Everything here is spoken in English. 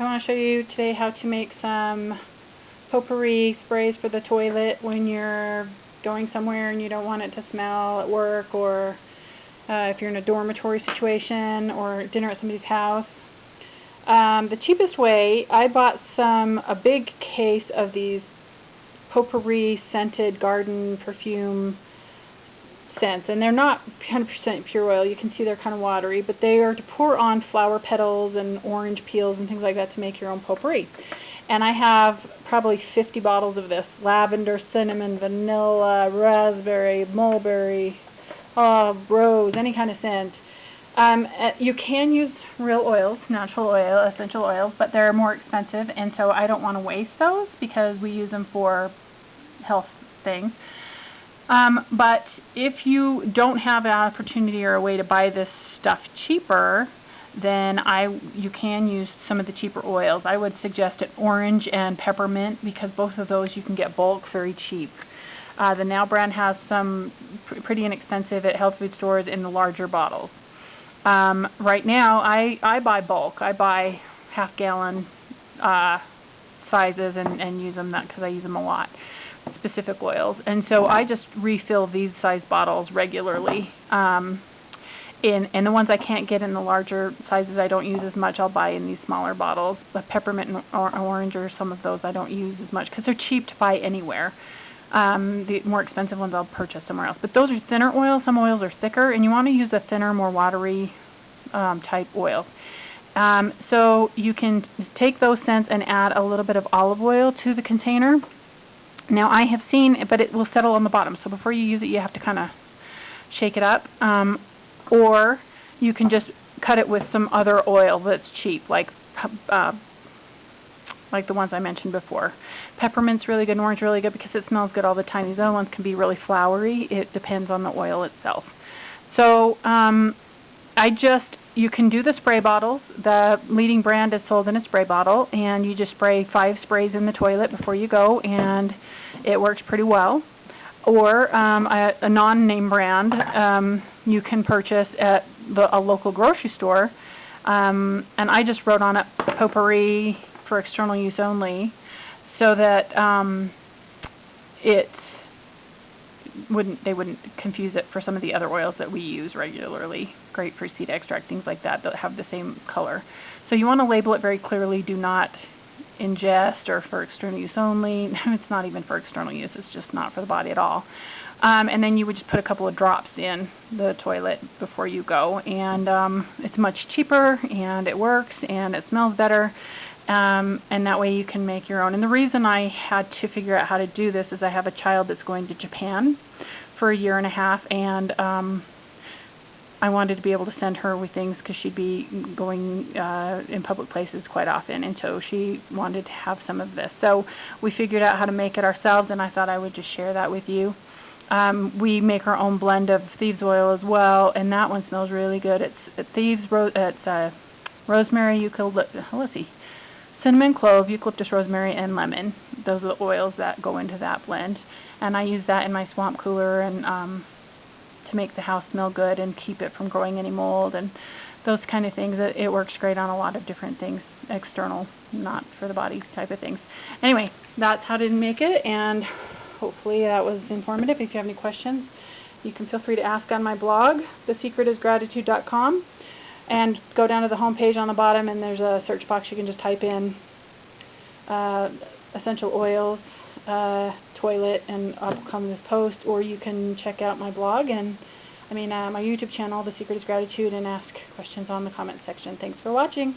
I want to show you today how to make some potpourri sprays for the toilet when you're going somewhere and you don't want it to smell at work, or if you're in a dormitory situation or dinner at somebody's house. The cheapest way, I bought a big case of these potpourri scented garden perfume scents, and they're not 100% pure oil. You can see they're kind of watery, but they are to pour on flower petals and orange peels and things like that to make your own potpourri. And I have probably 50 bottles of this: lavender, cinnamon, vanilla, raspberry, mulberry, rose, any kind of scent. You can use real oils, natural oil, essential oils, but they're more expensive, and so I don't want to waste those because we use them for health things. But if you don't have an opportunity or a way to buy this stuff cheaper, then you can use some of the cheaper oils. I would suggest orange and peppermint, because both of those you can get bulk very cheap. The Now brand has some pretty inexpensive at health food stores in the larger bottles. Right now, I buy bulk. I buy half-gallon sizes and use them because I use them a lot, specific oils. And so I just refill these size bottles regularly. And the ones I can't get in the larger sizes I don't use as much, I'll buy in these smaller bottles. The peppermint and orange, or some of those, I don't use as much because they're cheap to buy anywhere. The more expensive ones I'll purchase somewhere else. But those are thinner oils. Some oils are thicker, and you want to use a thinner, more watery type oil. So you can take those scents and add a little bit of olive oil to the container. Now I have seen, but it will settle on the bottom. So before you use it, you have to kind of shake it up. Or you can just cut it with some other oil that's cheap, like the ones I mentioned before. Peppermint's really good, and orange really good because it smells good all the time. These other ones can be really flowery. It depends on the oil itself. So you can do the spray bottles. The leading brand is sold in a spray bottle, and you just spray 5 sprays in the toilet before you go, and it works pretty well. Or a non-name brand you can purchase at a local grocery store. And I just wrote on it potpourri for external use only, so that they wouldn't confuse it for some of the other oils that we use regularly, grapefruit seed extract, things like that have the same color. So you want to label it very clearly: do not ingest, or for external use only. It's not even for external use, it's just not for the body at all. And then you would just put a couple of drops in the toilet before you go, and it's much cheaper, and it works, and it smells better, and that way you can make your own. And the reason I had to figure out how to do this is I have a child that's going to Japan for a year and a half, and I wanted to be able to send her with things because she'd be going in public places quite often, and so she wanted to have some of this. So we figured out how to make it ourselves, and I thought I would just share that with you. We make our own blend of thieves oil as well, and that one smells really good. It's rosemary, cinnamon, clove, eucalyptus, rosemary, and lemon. Those are the oils that go into that blend, and I use that in my swamp cooler and to make the house smell good and keep it from growing any mold and those kind of things. It works great on a lot of different things, external, not for the body type of things. Anyway, that's how to make it, and hopefully that was informative. If you have any questions, you can feel free to ask on my blog, thesecretisgratitude.com, and go down to the home page on the bottom, and there's a search box. You can just type in essential oils, toilet, and up will come this post, or you can check out my blog and my YouTube channel, The Secret is Gratitude, and ask questions on the comment section. Thanks for watching.